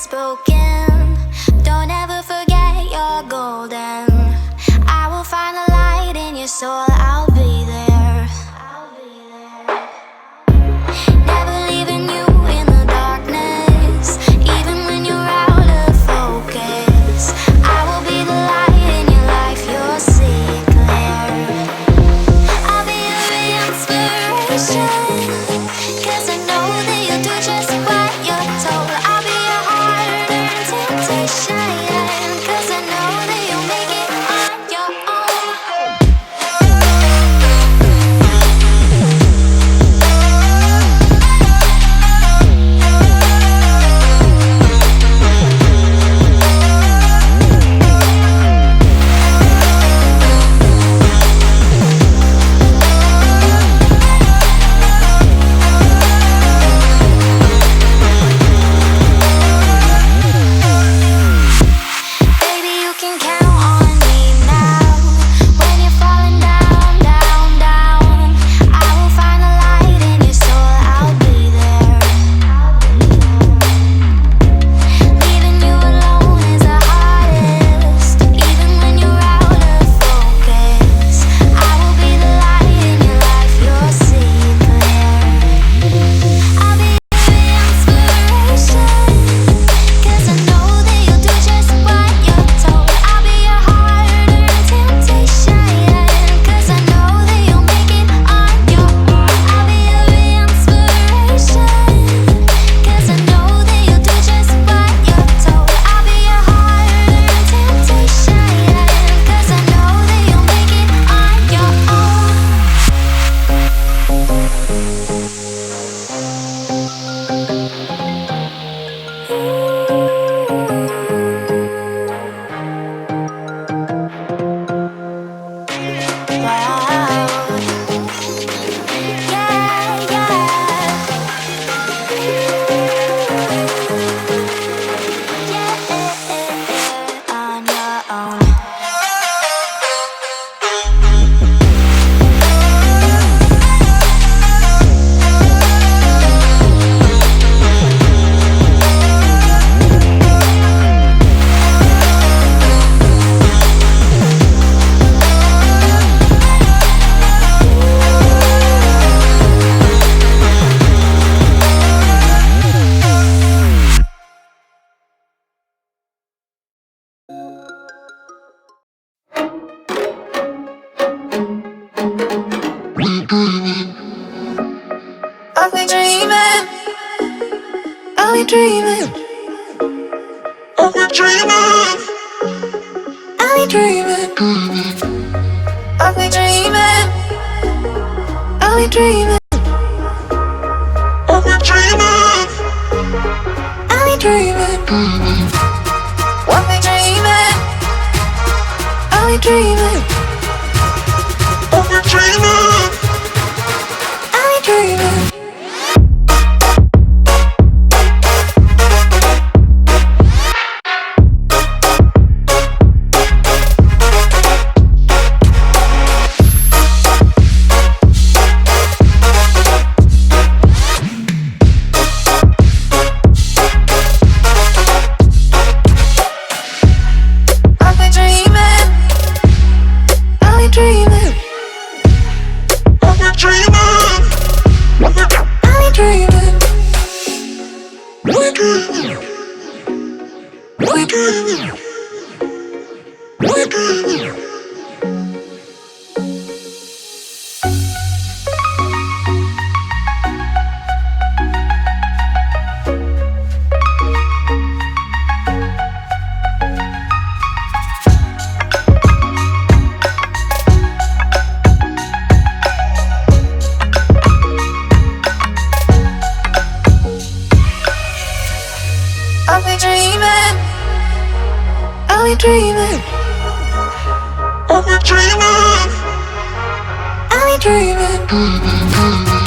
heart's broken, don't ever forget you're golden. I will find the light in your soul, I'll be there. Never leaving you in the darkness, even when you're out of focus. I will be the light in your life, you'll see it clear. I'll be your inspiration, 'cause I know that you'll do just what you're told. I'll be your heart-earned temptation, 'cause I know that you'll make it on your own. Baby, you can count on me now. When you're falling down, down, down, I will find the light in your soul, I'll be there. Leaving you alone is the hardest, even when you're out of focus. I will be the light in your life, you'll see it clear. I'll be your inspiration, 'cause I know that you'll do just what you're told. I'll be your heart-earned temptation, 'cause I know that you'll make it on your own. I'll be your inspiration, 'cause I know that you'll do just what you're told. I'll be your heart-earned temptation, 'cause I know that you'll make it on your own. Wow. Yeah, yeah. On your own. I'll be dreaming, I'll be dreaming, I'll be dreaming, I'll be dreaming, I'll be dreaming, I'll be dreaming, I'll be dreaming, I'll be dreaming, I'll be dreaming, I'll be dreaming, I'll be dreaming, I'll be dreaming. I'll be dreaming, I'll be dreaming, I'll be dreaming, I'll be dreaming, we're dreaming, we're dreaming, we're dreaming. I'll be dreaming, I'll be dreaming, I'll be dreaming, I'll be dreaming.